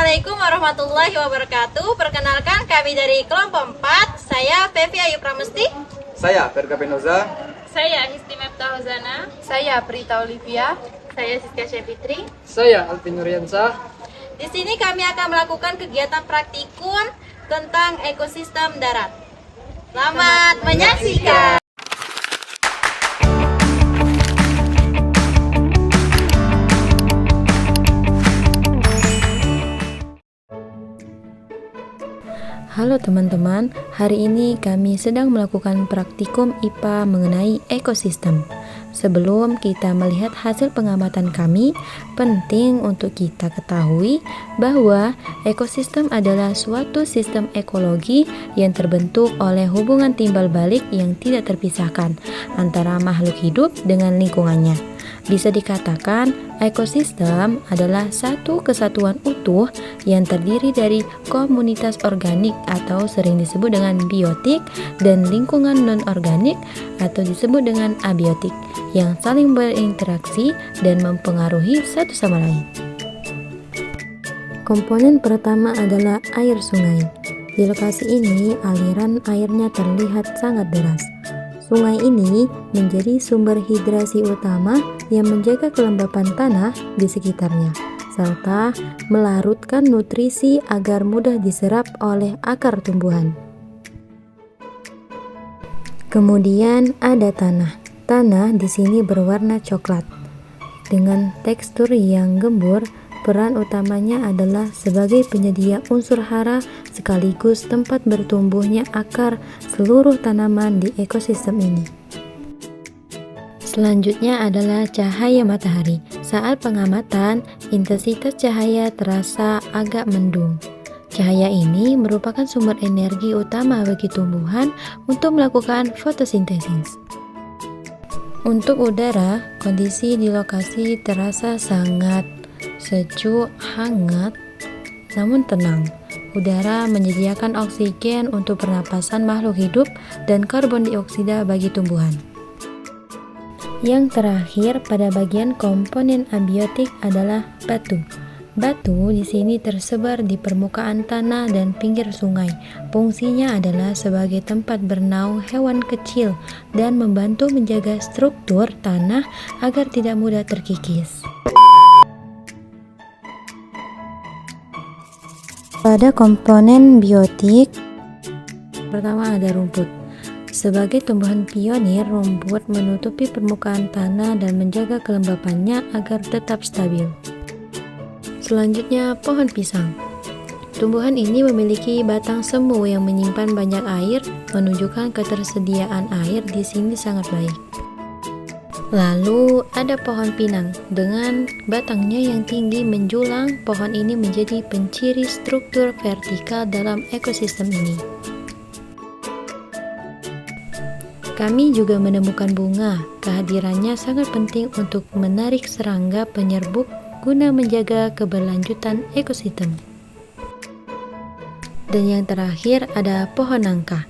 Assalamualaikum warahmatullahi wabarakatuh. Perkenalkan kami dari kelompok 4. Saya Fevi Ayu Pramesti. Saya Ferga Penoza. Saya Histi Mepta Hozana. Saya Prita Olivia. Saya Siska Syafitri. Saya Alvin Nuryansa. Di sini kami akan melakukan kegiatan praktikum tentang ekosistem darat. Selamat menyaksikan. Halo teman-teman, hari ini kami sedang melakukan praktikum IPA mengenai ekosistem. Sebelum kita melihat hasil pengamatan kami, penting untuk kita ketahui bahwa ekosistem adalah suatu sistem ekologi yang terbentuk oleh hubungan timbal balik yang tidak terpisahkan antara makhluk hidup dengan lingkungannya. Bisa dikatakan, ekosistem adalah satu kesatuan utuh yang terdiri dari komunitas organik atau sering disebut dengan biotik dan lingkungan non-organik atau disebut dengan abiotik yang saling berinteraksi dan mempengaruhi satu sama lain. Komponen pertama adalah air sungai. Di lokasi ini, aliran airnya terlihat sangat deras. Sungai ini menjadi sumber hidrasi utama yang menjaga kelembapan tanah di sekitarnya, serta melarutkan nutrisi agar mudah diserap oleh akar tumbuhan. Kemudian ada tanah. Tanah di sini berwarna coklat. Dengan tekstur yang gembur, peran utamanya adalah sebagai penyedia unsur hara sekaligus tempat bertumbuhnya akar seluruh tanaman di ekosistem ini. Selanjutnya adalah cahaya matahari. Saat pengamatan, intensitas cahaya terasa agak mendung. Cahaya ini merupakan sumber energi utama bagi tumbuhan untuk melakukan fotosintesis. Untuk udara, kondisi di lokasi terasa sangat sejuk, hangat, namun tenang. Udara menyediakan oksigen untuk pernapasan makhluk hidup dan karbon dioksida bagi tumbuhan. Yang terakhir pada bagian komponen abiotik adalah batu. Batu di sini tersebar di permukaan tanah dan pinggir sungai. Fungsinya adalah sebagai tempat bernaung hewan kecil dan membantu menjaga struktur tanah agar tidak mudah terkikis. Pada komponen biotik, pertama ada rumput. Sebagai tumbuhan pionir, rumput menutupi permukaan tanah dan menjaga kelembapannya agar tetap stabil. Selanjutnya, pohon pisang. Tumbuhan ini memiliki batang semu yang menyimpan banyak air, menunjukkan ketersediaan air di sini sangat baik. Lalu ada pohon pinang. Dengan batangnya yang tinggi menjulang, pohon ini menjadi penciri struktur vertikal dalam ekosistem ini. Kami juga menemukan bunga. Kehadirannya sangat penting untuk menarik serangga penyerbuk guna menjaga keberlanjutan ekosistem. Dan yang terakhir ada pohon nangka.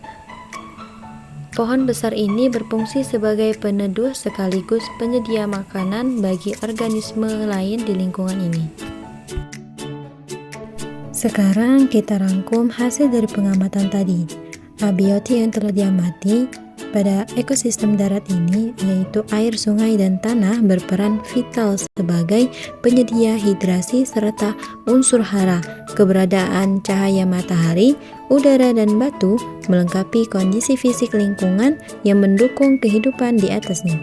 Pohon besar ini berfungsi sebagai peneduh sekaligus penyedia makanan bagi organisme lain di lingkungan ini. Sekarang kita rangkum hasil dari pengamatan tadi. Abiotik yang telah diamati pada ekosistem darat ini, yaitu air, sungai, dan tanah berperan vital sebagai penyedia hidrasi serta unsur hara. Keberadaan cahaya matahari, udara, dan batu melengkapi kondisi fisik lingkungan yang mendukung kehidupan di atasnya.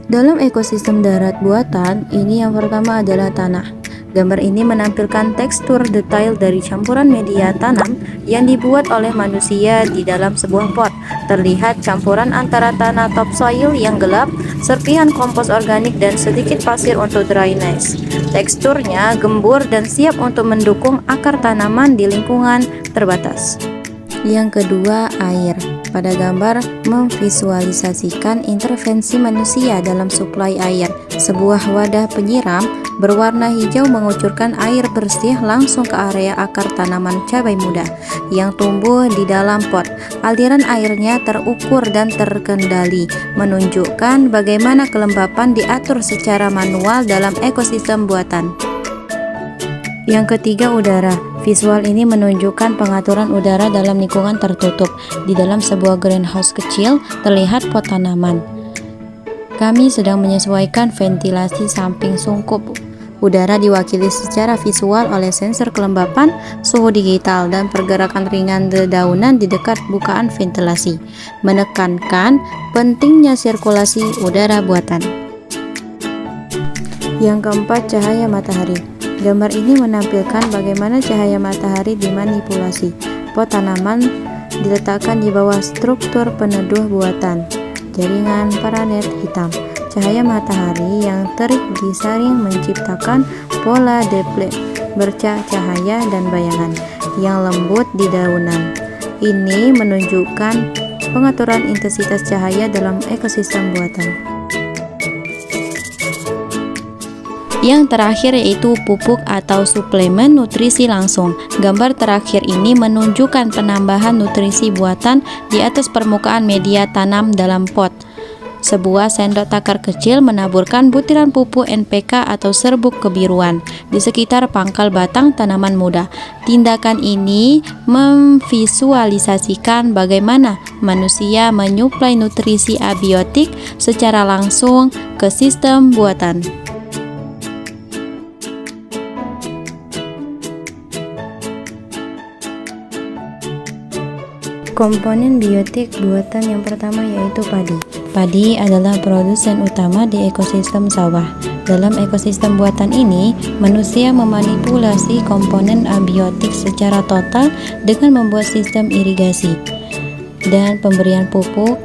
Dalam ekosistem darat buatan, ini yang pertama adalah tanah. Gambar ini menampilkan tekstur detail dari campuran media tanam yang dibuat oleh manusia di dalam sebuah pot. Terlihat campuran antara tanah topsoil yang gelap, serpihan kompos organik, dan sedikit pasir untuk drainase. Teksturnya gembur dan siap untuk mendukung akar tanaman di lingkungan terbatas. Yang kedua, air. Pada gambar memvisualisasikan intervensi manusia dalam suplai air. Sebuah wadah penyiram berwarna hijau mengucurkan air bersih langsung ke area akar tanaman cabai muda yang tumbuh di dalam pot. Aliran airnya terukur dan terkendali, menunjukkan bagaimana kelembapan diatur secara manual dalam ekosistem buatan. Yang ketiga, udara. Visual ini menunjukkan pengaturan udara dalam lingkungan tertutup. Di dalam sebuah greenhouse kecil, terlihat pot tanaman. Kami sedang menyesuaikan ventilasi samping sungkup. Udara diwakili secara visual oleh sensor kelembapan, suhu digital, dan pergerakan ringan dedaunan di dekat bukaan ventilasi, menekankan pentingnya sirkulasi udara buatan. Yang keempat, cahaya matahari. Gambar ini menampilkan bagaimana cahaya matahari dimanipulasi. Pot tanaman diletakkan di bawah struktur peneduh buatan, jaringan paranet hitam. Cahaya matahari yang terik disaring menciptakan pola deplet bercahaya dan bayangan yang lembut di daunan. Ini menunjukkan pengaturan intensitas cahaya dalam ekosistem buatan. Yang terakhir yaitu pupuk atau suplemen nutrisi langsung. Gambar terakhir ini menunjukkan penambahan nutrisi buatan di atas permukaan media tanam dalam pot. Sebuah sendok takar kecil menaburkan butiran pupuk NPK atau serbuk kebiruan di sekitar pangkal batang tanaman muda. Tindakan ini memvisualisasikan bagaimana manusia menyuplai nutrisi abiotik secara langsung ke sistem buatan. Komponen biotik buatan yang pertama yaitu padi. Padi adalah produsen utama di ekosistem sawah. Dalam ekosistem buatan ini, manusia memanipulasi komponen abiotik secara total dengan membuat sistem irigasi dan pemberian pupuk.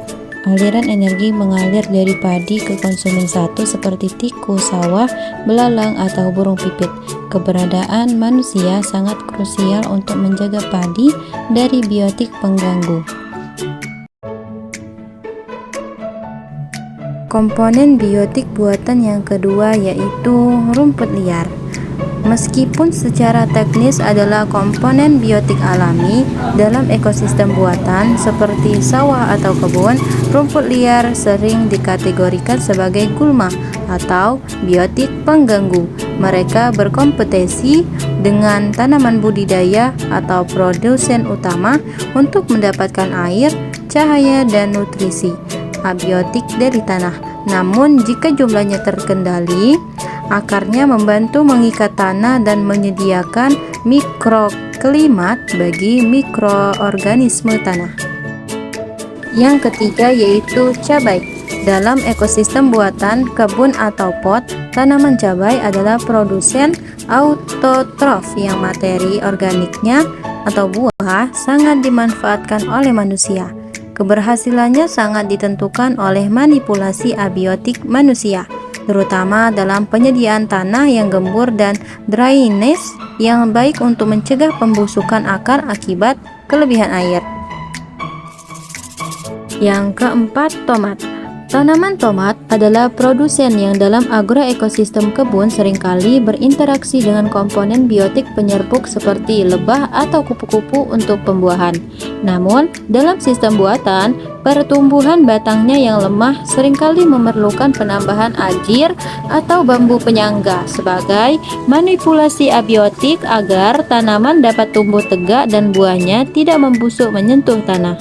Aliran energi mengalir dari padi ke konsumen satu seperti tikus sawah, belalang, atau burung pipit. Keberadaan manusia sangat krusial untuk menjaga padi dari biotik pengganggu. Komponen biotik buatan yang kedua yaitu rumput liar. Meskipun secara teknis adalah komponen biotik alami dalam ekosistem buatan seperti sawah atau kebun, rumput liar sering dikategorikan sebagai gulma atau biotik pengganggu. Mereka berkompetisi dengan tanaman budidaya atau produsen utama untuk mendapatkan air, cahaya, dan nutrisi abiotik dari tanah. Namun jika jumlahnya terkendali, akarnya membantu mengikat tanah dan menyediakan mikroklimat bagi mikroorganisme tanah. Yang ketiga yaitu cabai. Dalam ekosistem buatan, kebun atau pot, tanaman cabai adalah produsen autotrof yang materi organiknya atau buah sangat dimanfaatkan oleh manusia. Keberhasilannya sangat ditentukan oleh manipulasi abiotik manusia, terutama dalam penyediaan tanah yang gembur dan drainase yang baik untuk mencegah pembusukan akar akibat kelebihan air. Yang keempat, tomat. Tanaman tomat adalah produsen yang dalam agroekosistem kebun seringkali berinteraksi dengan komponen biotik penyerbuk seperti lebah atau kupu-kupu untuk pembuahan. Namun, dalam sistem buatan, pertumbuhan batangnya yang lemah seringkali memerlukan penambahan ajir atau bambu penyangga sebagai manipulasi abiotik agar tanaman dapat tumbuh tegak dan buahnya tidak membusuk menyentuh tanah.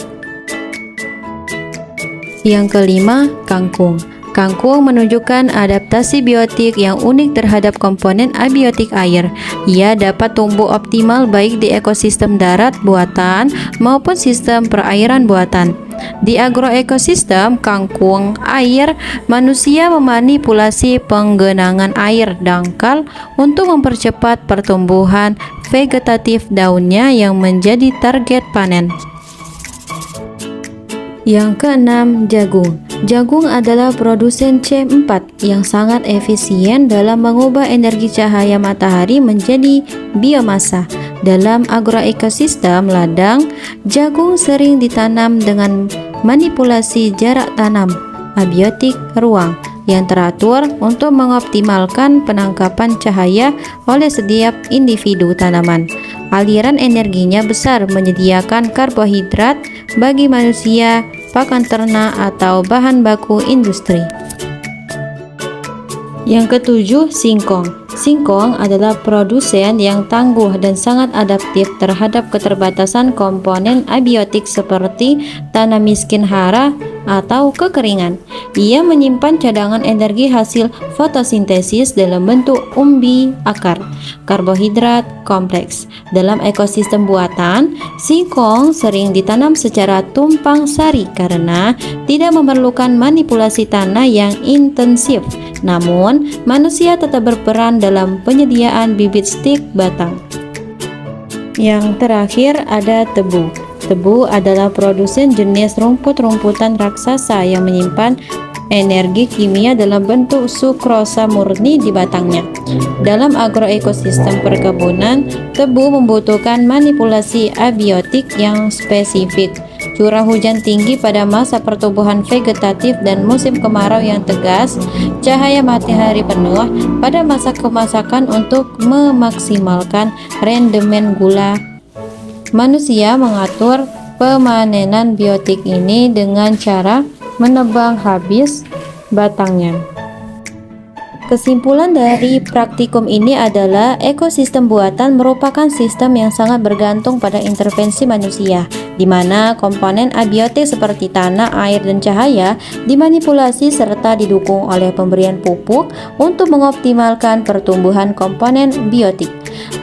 Yang kelima, kangkung. Kangkung menunjukkan adaptasi biotik yang unik terhadap komponen abiotik air. Ia dapat tumbuh optimal baik di ekosistem darat buatan maupun sistem perairan buatan. Di agroekosistem kangkung air, manusia memanipulasi penggenangan air dangkal untuk mempercepat pertumbuhan vegetatif daunnya yang menjadi target panen. Yang keenam, jagung. Jagung adalah produsen C4 yang sangat efisien dalam mengubah energi cahaya matahari menjadi biomasa. Dalam agroekosistem ladang, jagung sering ditanam dengan manipulasi jarak tanam, abiotik ruang, yang teratur untuk mengoptimalkan penangkapan cahaya oleh setiap individu tanaman. Aliran energinya besar, menyediakan karbohidrat bagi manusia, pakan ternak, atau bahan baku industri. Yang ketujuh, singkong. Singkong adalah produsen yang tangguh dan sangat adaptif terhadap keterbatasan komponen abiotik seperti tanah miskin hara atau kekeringan. Ia menyimpan cadangan energi hasil fotosintesis dalam bentuk umbi akar, karbohidrat kompleks. Dalam ekosistem buatan, singkong sering ditanam secara tumpang sari karena tidak memerlukan manipulasi tanah yang intensif. Namun, manusia tetap berperan dalam penyediaan bibit stik batang. Yang terakhir ada tebu. Tebu adalah produsen jenis rumput-rumputan raksasa yang menyimpan energi kimia dalam bentuk sukrosa murni di batangnya. Dalam agroekosistem perkebunan, tebu membutuhkan manipulasi abiotik yang spesifik. Curah hujan tinggi pada masa pertumbuhan vegetatif dan musim kemarau yang tegas, cahaya matahari penuh pada masa kemasakan untuk memaksimalkan rendemen gula. Manusia mengatur pemanenan biotik ini dengan cara menebang habis batangnya. Kesimpulan dari praktikum ini adalah ekosistem buatan merupakan sistem yang sangat bergantung pada intervensi manusia, di mana komponen abiotik seperti tanah, air, dan cahaya dimanipulasi serta didukung oleh pemberian pupuk untuk mengoptimalkan pertumbuhan komponen biotik.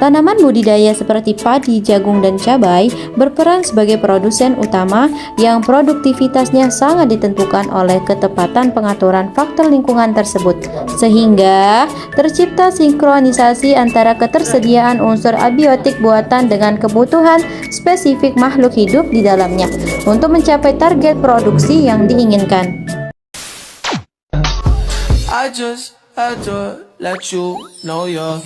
Tanaman budidaya seperti padi, jagung, dan cabai berperan sebagai produsen utama yang produktivitasnya sangat ditentukan oleh ketepatan pengaturan faktor lingkungan tersebut, sehingga tercipta sinkronisasi antara ketersediaan unsur abiotik buatan dengan kebutuhan spesifik makhluk hidup di dalamnya untuk mencapai target produksi yang diinginkan. I just had to let you know you're